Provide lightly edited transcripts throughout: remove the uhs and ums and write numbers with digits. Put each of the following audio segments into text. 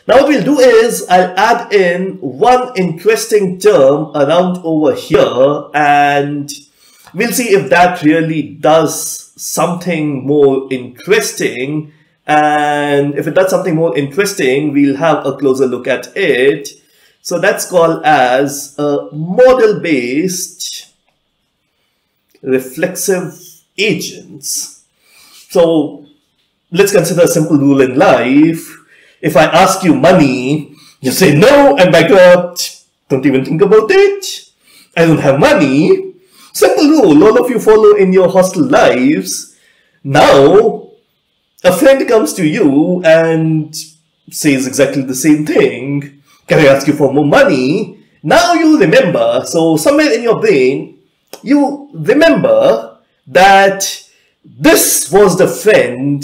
Now what we'll do is I'll add in one interesting term around over here, and we'll see if that really does something more interesting. And if it does something more interesting, we'll have a closer look at it. So that's called as a model-based reflexive agents. So let's consider a simple rule in life. If I ask you money, you say no, I'm bankrupt. Don't even think about it. I don't have money. Simple rule, all of you follow in your hostel lives. Now, a friend comes to you and says exactly the same thing. Can I ask you for more money? Now you remember. So somewhere in your brain, you remember that this was the friend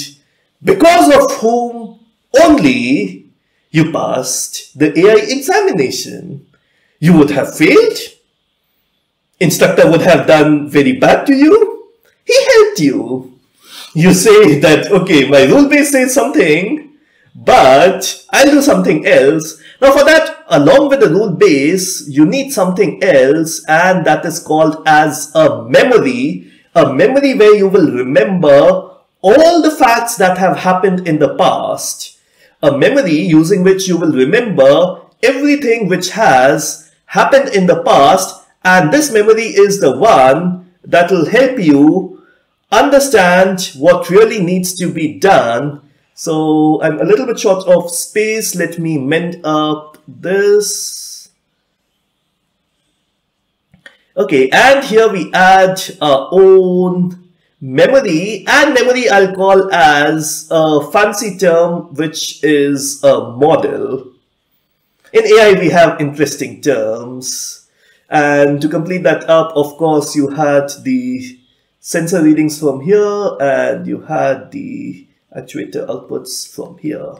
because of whom only you passed the AI examination. You would have failed. Instructor would have done very bad to you. He helped you. You say that, okay, my rule base says something, but I'll do something else. Now for that, along with the rule base, you need something else, and that is called as a memory where you will remember all the facts that have happened in the past. A memory using which you will remember everything which has happened in the past, and this memory is the one that will help you understand what really needs to be done. So I'm a little bit short of space. Let me mend up this. Okay, and here we add our own memory, and memory I'll call as a fancy term which is a model. In AI we have interesting terms, and to complete that up, of course, you had the sensor readings from here, and you had the actuator outputs from here.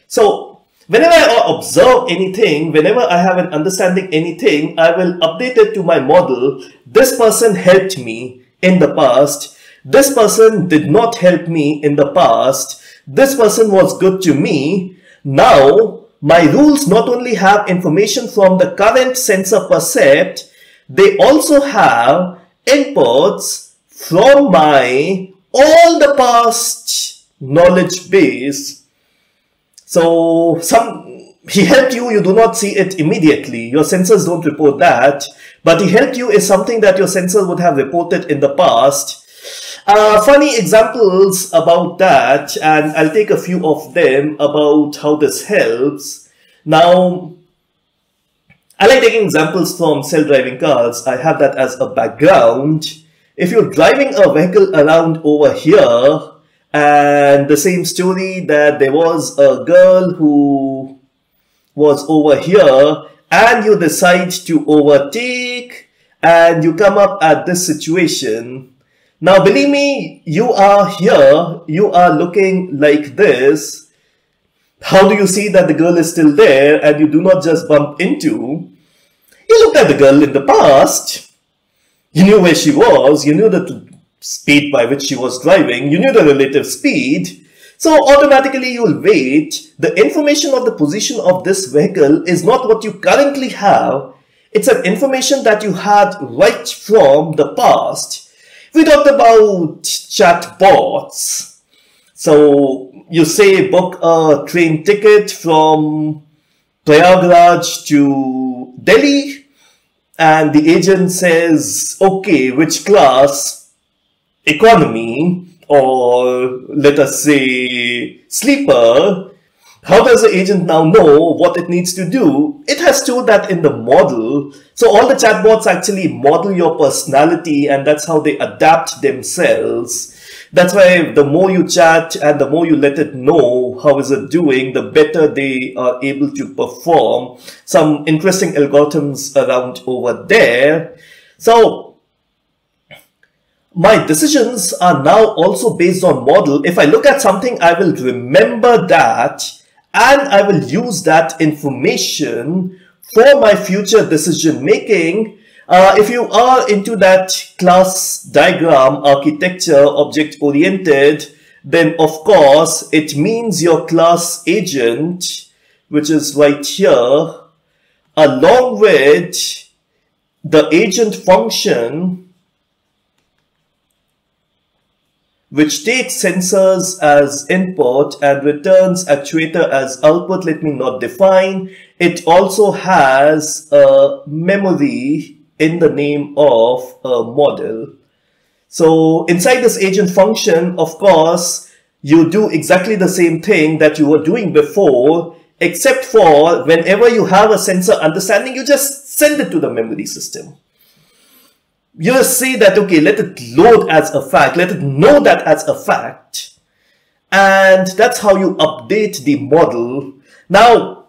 So whenever I observe anything, whenever I have an understanding anything, I will update it to my model. This person helped me in the past. This person did not help me in the past. This person was good to me. Now my rules not only have information from the current sensor percept, they also have inputs from my all the past knowledge base. So he helped you, you do not see it immediately. Your sensors don't report that, but he helped you is something that your sensor would have reported in the past. Funny examples about that, and I'll take a few of them about how this helps. Now, I like taking examples from self-driving cars. I have that as a background. If you're driving a vehicle around over here, and the same story that there was a girl who was over here, and you decide to overtake, and you come up at this situation. Now, believe me, you are here, you are looking like this. How do you see that the girl is still there and you do not just bump into? You looked at the girl in the past. You knew where she was. You knew the speed by which she was driving. You knew the relative speed. So automatically you will wait. The information of the position of this vehicle is not what you currently have. It's an information that you had right from the past. We talked about chatbots. So you say book a train ticket from Prayagraj to Delhi, and the agent says, okay, which class? Economy, or let us say sleeper. How does the agent now know what it needs to do? It has stored that in the model. So all the chatbots actually model your personality, and that's how they adapt themselves. That's why the more you chat and the more you let it know how is it doing, the better they are able to perform. Some interesting algorithms around over there. So my decisions are now also based on model. If I look at something, I will remember that, and I will use that information for my future decision making. If you are into that class diagram architecture, object-oriented, then of course it means your class agent, which is right here, along with the agent function, which takes sensors as input and returns actuator as output. Let me not define. It also has a memory in the name of a model. So inside this agent function, of course, you do exactly the same thing that you were doing before, except for whenever you have a sensor understanding, you just send it to the memory system. You just say that, okay, let it load as a fact, let it know that as a fact. And that's how you update the model. Now,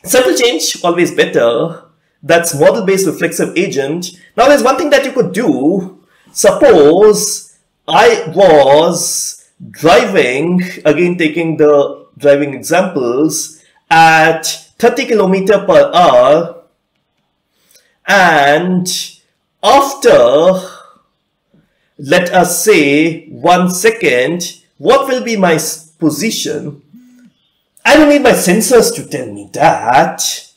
simple change, always better. That's model-based reflexive agent. Now, there's one thing that you could do. Suppose I was driving, again taking the driving examples, at 30 km per hour, and after, let us say, 1 second, what will be my position? I don't need my sensors to tell me that.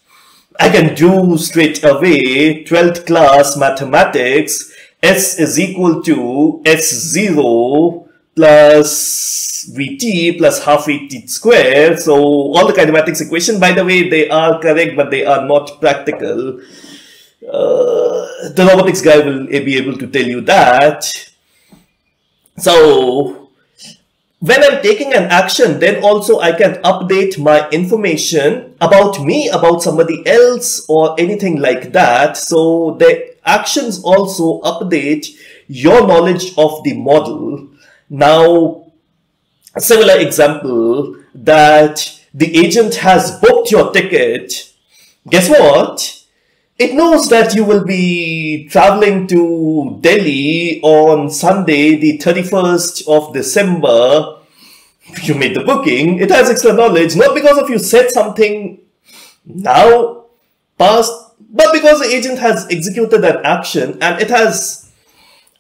I can do straight away 12th class mathematics. S is equal to S0 plus Vt plus half Vt square. So all the kinematics equation, by the way, they are correct, but they are not practical. The robotics guy will be able to tell you that. So when I'm taking an action, then also I can update my information about me, about somebody else, or anything like that. So the actions also update your knowledge of the model. Now, a similar example, that the agent has booked your ticket. Guess what? It knows that you will be traveling to Delhi on Sunday, the 31st of December. You made the booking. It has extra knowledge, not because of you said something now, past, but because the agent has executed an action and it has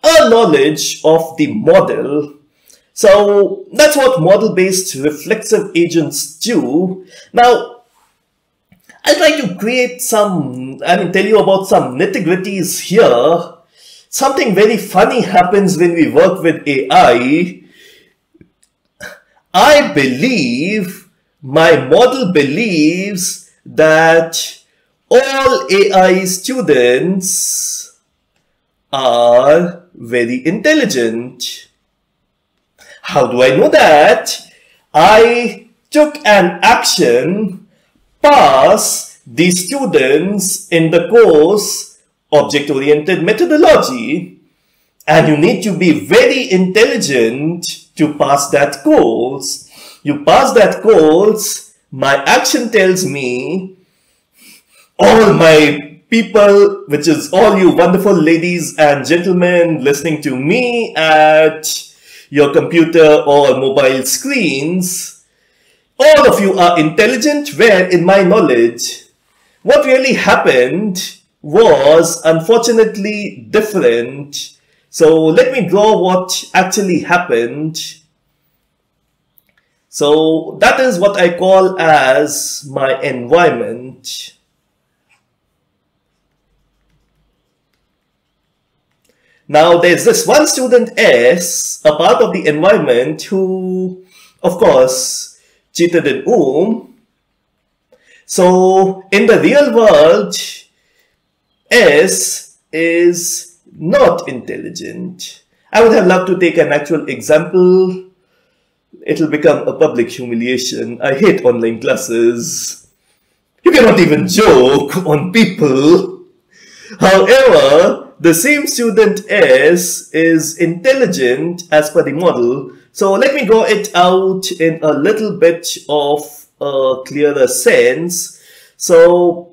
a knowledge of the model. So that's what model-based reflexive agents do. Now, I'll try to create tell you about some nitty-gritties here. Something very funny happens when we work with AI. I believe, my model believes that all AI students are very intelligent. How do I know that? I took an action, pass the students in the course object-oriented methodology, and you need to be very intelligent to pass that course. You pass that course, my action tells me, all my people, which is all you wonderful ladies and gentlemen listening to me at your computer or mobile screens, all of you are intelligent, where in my knowledge, what really happened was unfortunately different. So let me draw what actually happened. So that is what I call as my environment. Now there's this one student S, a part of the environment, who, of course, cheated in So in the real world, S is not intelligent. I would have loved to take an actual example. It'll become a public humiliation. I hate online classes. You cannot even joke on people. However, the same student S is intelligent as per the model. So let me draw it out in a little bit of a clearer sense. So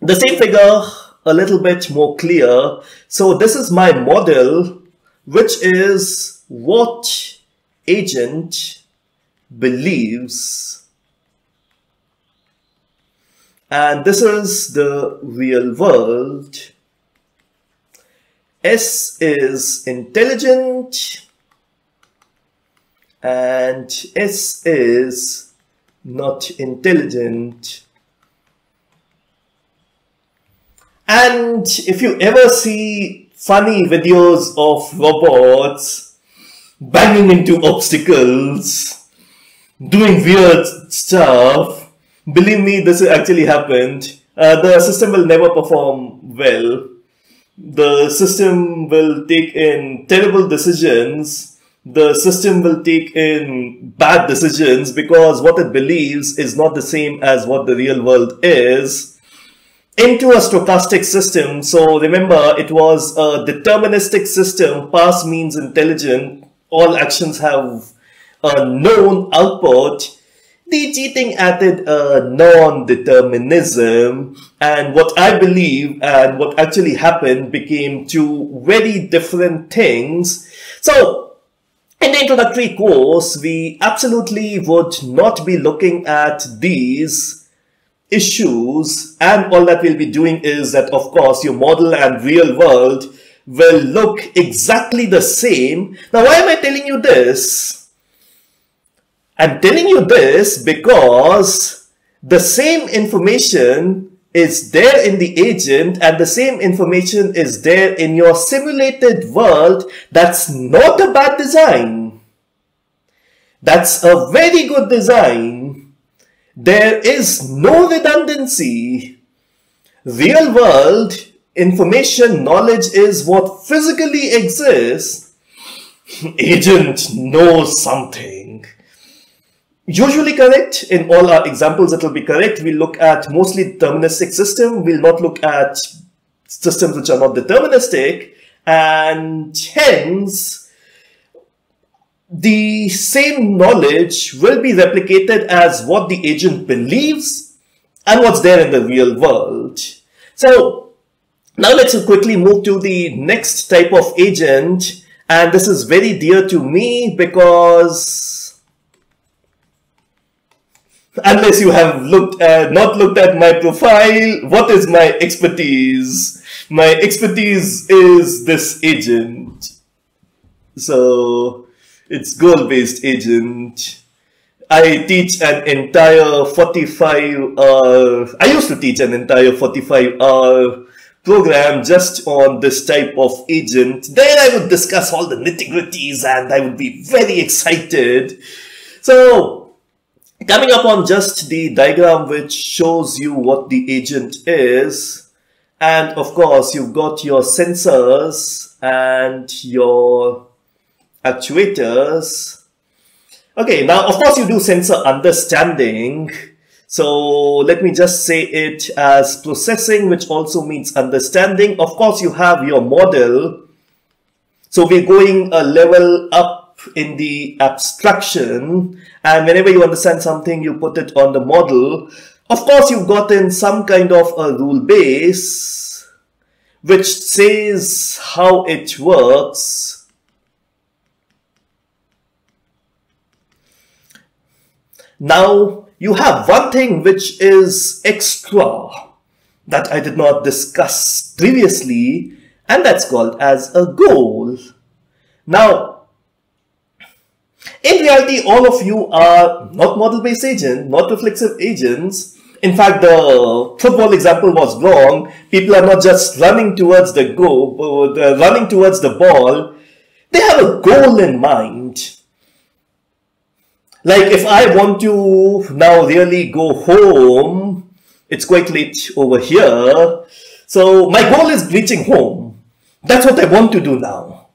the same figure, a little bit more clear. So this is my model, which is what agent believes. And this is the real world. S is intelligent. and S is not intelligent. And if you ever see funny videos of robots banging into obstacles, doing weird stuff, believe me, this actually happened. The system will never perform well. The system will take in terrible decisions. The system will take in bad decisions because what it believes is not the same as what the real world is. Into a stochastic system, so remember it was a deterministic system, pass means intelligent, all actions have a known output. The cheating added a non-determinism, and what I believe and what actually happened became two very different things. So in the introductory course, we absolutely would not be looking at these issues, and all that we'll be doing is that, of course, your model and real world will look exactly the same. Now, why am I telling you this? I'm telling you this because the same information is there in the agent and the same information is there in your simulated world. That's not a bad design. That's a very good design. There is no redundancy. Real world information knowledge is what physically exists. Agent knows something. Usually correct. In all our examples, it will be correct. We look at mostly deterministic system. We'll not look at systems which are not deterministic. And hence, the same knowledge will be replicated as what the agent believes and what's there in the real world. So now let's quickly move to the next type of agent, and this is very dear to me because unless you have not looked at my profile, what is my expertise? My expertise is this agent. So it's Goalbased Agent. I teach an entire 45-hour, I used to teach an entire 45-hour program just on this type of agent. There I would discuss all the nitty-gritties and I would be very excited. So, coming up on just the diagram which shows you what the agent is, and of course you've got your sensors and your actuators. Okay, now of course you do sensor understanding. So let me just say it as processing, which also means understanding. Of course you have your model. So we're going a level up in the abstraction, and whenever you understand something, you put it on the model. Of course you've gotten some kind of a rule base which says how it works. Now, you have one thing which is extra that I did not discuss previously, and that's called as a goal. Now, in reality, all of you are not model-based agents, not reflexive agents. In fact, the football example was wrong. People are not just running towards the running towards the ball. They have a goal in mind. Like if I want to now really go home, it's quite late over here. So my goal is reaching home. That's what I want to do now.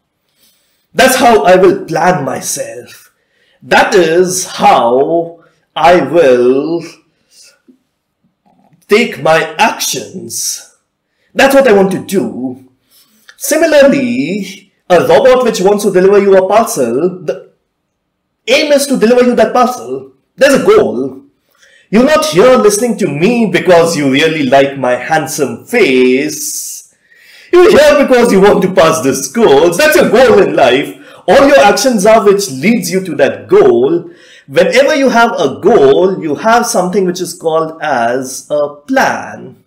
That's how I will plan myself. That is how I will take my actions. That's what I want to do. Similarly, a robot which wants to deliver you a parcel, the aim is to deliver you that parcel. There's a goal. You're not here listening to me because you really like my handsome face. You're here because you want to pass this course. That's your goal in life. All your actions are which leads you to that goal. Whenever you have a goal, you have something which is called as a plan.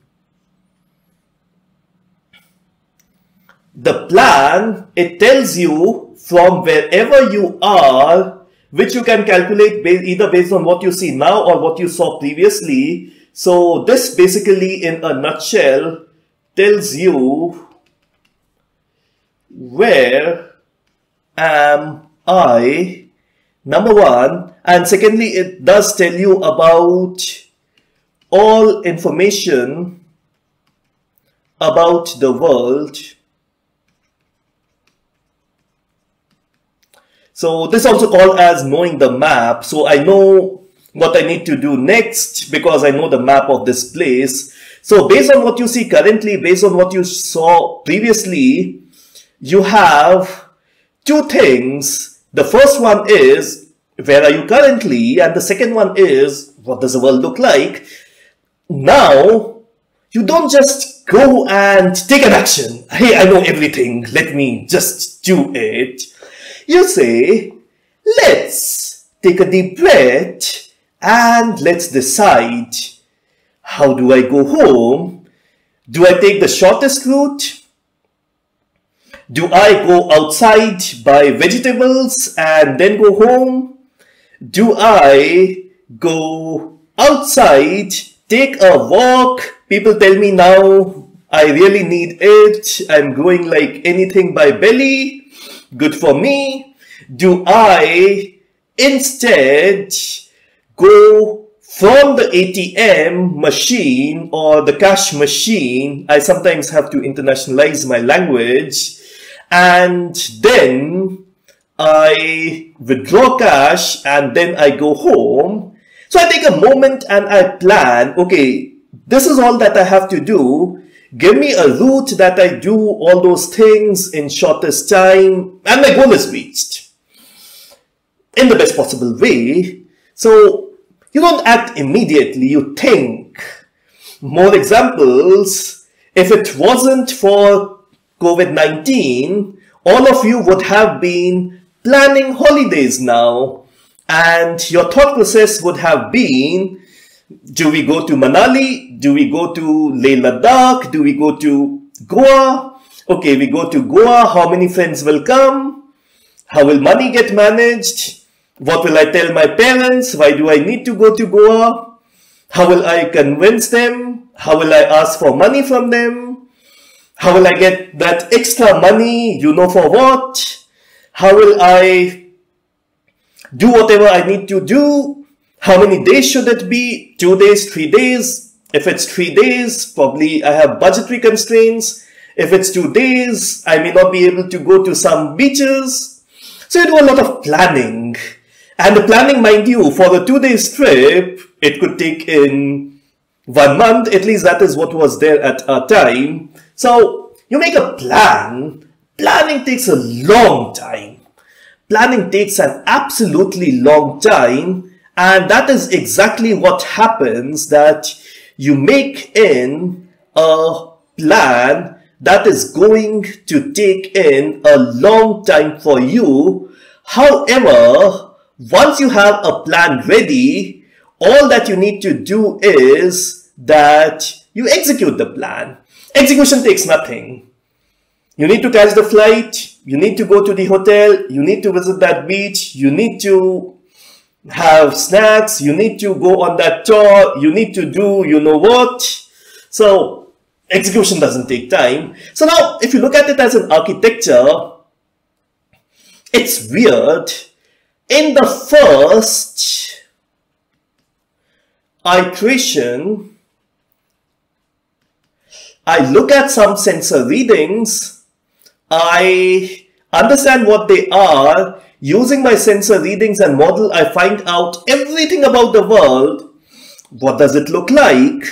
The plan, it tells you from wherever you are, which you can calculate either based on what you see now or what you saw previously. So this basically in a nutshell tells you where am I, number one, and secondly it does tell you about all information about the world. So this is also called as knowing the map. So I know what I need to do next because I know the map of this place. So based on what you see currently, based on what you saw previously, you have two things. The first one is, where are you currently? And the second one is, what does the world look like? Now, you don't just go and take an action. Hey, I know everything. Let me just do it. You say, let's take a deep breath and let's decide. How do I go home? Do I take the shortest route? Do I go outside, buy vegetables and then go home? Do I go outside, take a walk? People tell me now I really need it. I'm growing like anything by belly. Good for me. Do I instead go from the ATM machine or the cash machine? I sometimes have to internationalize my language. And then I withdraw cash and then I go home. So I take a moment and I plan, okay, this is all that I have to do. Give me a route that I do all those things in shortest time and my goal is reached in the best possible way. So you don't act immediately, you think. More examples, if it wasn't for COVID-19, all of you would have been planning holidays now and your thought process would have been, do we go to Manali? Do we go to Leh Ladakh? Do we go to Goa? Okay, we go to Goa. How many friends will come? How will money get managed? What will I tell my parents? Why do I need to go to Goa? How will I convince them? How will I ask for money from them? How will I get that extra money? You know for what? How will I do whatever I need to do? How many days should it be? 2 days, 3 days? If it's 3 days, probably I have budgetary constraints. If it's 2 days, I may not be able to go to some beaches. So you do a lot of planning. And the planning, mind you, for the 2 days trip, it could take in 1 month. At least that is what was there at our time. So you make a plan. Planning takes a long time. Planning takes an absolutely long time. And that is exactly what happens, that you make in a plan that is going to take in a long time for you. However, once you have a plan ready, all that you need to do is that you execute the plan. Execution takes nothing. You need to catch the flight, you need to go to the hotel, you need to visit that beach, you need to have snacks, you need to go on that tour, you need to do you know what. So execution doesn't take time. So now if you look at it as an architecture, it's weird. In the first iteration, I look at some sensor readings, I understand what they are. Using my sensor readings and model, I find out everything about the world. What does it look like?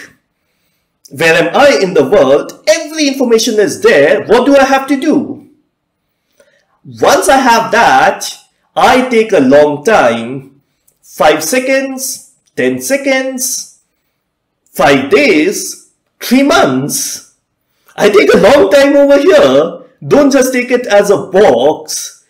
Where am I in the world? Every information is there. What do I have to do? Once I have that, I take a long time. 5 seconds, 10 seconds, 5 days, 3 months. I take a long time over here. Don't just take it as a box.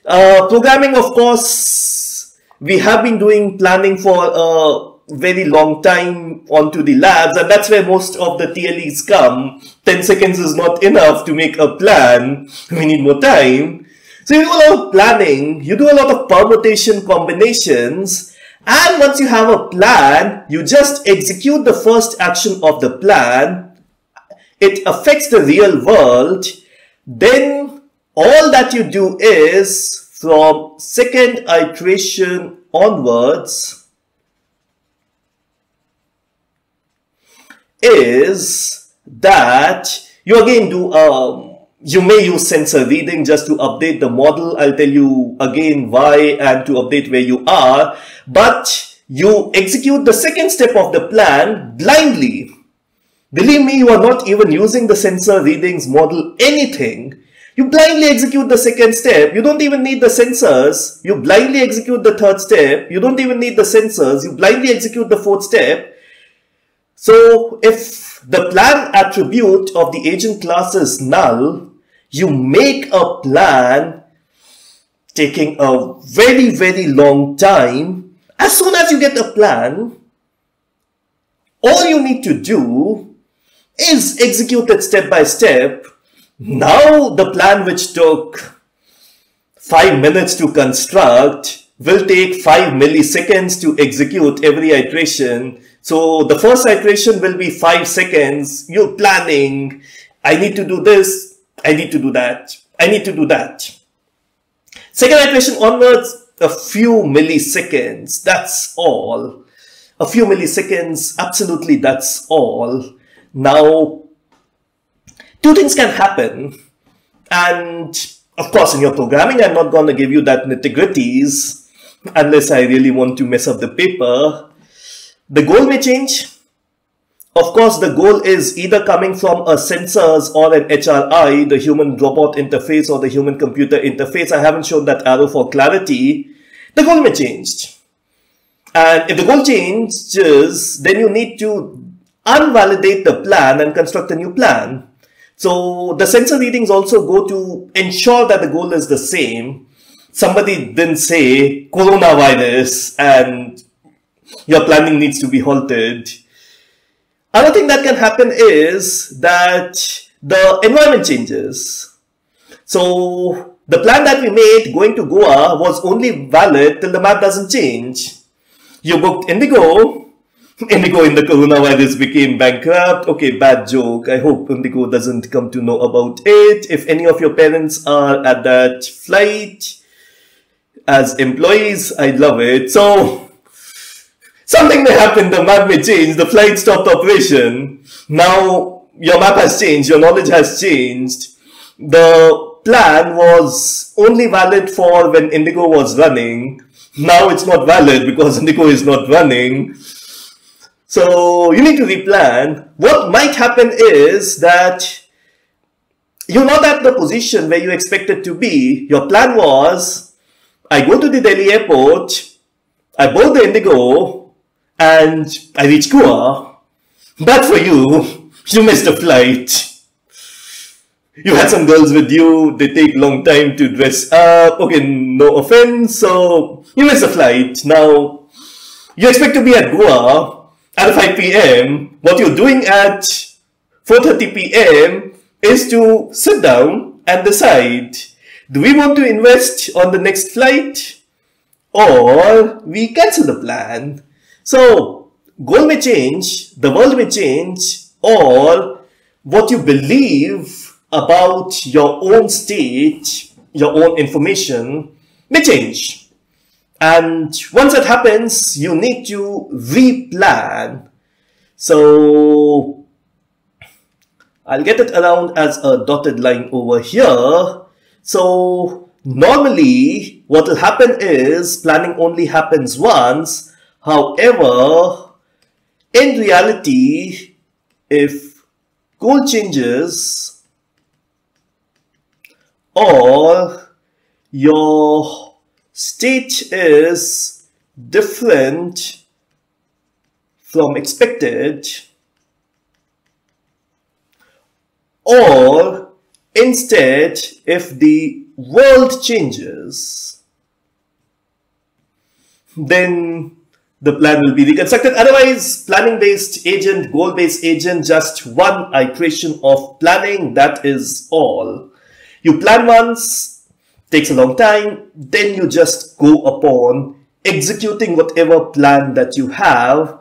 Programming, of course, we have been doing planning for a very long time onto the labs, and that's where most of the TLEs come. 10 seconds is not enough to make a plan. We need more time. So you do a lot of planning, you do a lot of permutation combinations, and once you have a plan, you just execute the first action of the plan. It affects the real world. Then all that you do is from second iteration onwards is that you again do you may use sensor reading just to update the model. I'll tell you again why and to update where you are. But you execute the second step of the plan blindly. Believe me, you are not even using the sensor readings model anything. You blindly execute the second step. You don't even need the sensors. You blindly execute the third step. You don't even need the sensors. You blindly execute the fourth step. So if the plan attribute of the agent class is null, you make a plan taking a very, very long time. As soon as you get a plan, all you need to do is execute it step by step. Now the plan which took 5 minutes to construct will take 5 milliseconds to execute every iteration. So the first iteration will be 5 seconds. You're planning. I need to do this. I need to do that. I need to do that. Second iteration onwards, a few milliseconds. That's all. A few milliseconds. Absolutely, that's all. Now, two things can happen. And of course, in your programming, I'm not going to give you that nitty-gritties unless I really want to mess up the paper. The goal may change. Of course, the goal is either coming from a sensors or an HRI, the human robot interface or the human computer interface. I haven't shown that arrow for clarity. The goal may change. And if the goal changes, then you need to unvalidate the plan and construct a new plan. So the sensor readings also go to ensure that the goal is the same. Somebody didn't say coronavirus and your planning needs to be halted. Another thing that can happen is that the environment changes. So the plan that we made going to Goa was only valid till the map doesn't change. You booked Indigo. Indigo in the coronavirus became bankrupt. Okay, bad joke. I hope Indigo doesn't come to know about it. If any of your parents are at that flight as employees, I'd love it. So something may happen, the map may change, the flight stopped operation. Now your map has changed, your knowledge has changed. The plan was only valid for when Indigo was running. Now it's not valid because Indigo is not running. So you need to replan. What might happen is that you're not at the position where you expected to be. Your plan was, I go to the Delhi airport, I board the Indigo, and I reach Goa. Bad for you. You missed a flight. You had some girls with you. They take long time to dress up. Okay, no offense. So you missed a flight. Now, you expect to be at Goa at 5 p.m. What you're doing at 4:30 p.m. is to sit down and decide, do we want to invest on the next flight or we cancel the plan? So, goal may change, the world may change, or what you believe about your own state, your own information may change. And once that happens, you need to replan. So, I'll get it around as a dotted line over here. So, normally, what will happen is planning only happens once. However, in reality, if goal changes or your state is different from expected, or instead, if the world changes, then the plan will be reconstructed. Otherwise, planning-based agent, goal-based agent, just one iteration of planning, that is all. You plan once, takes a long time, then you just go upon executing whatever plan that you have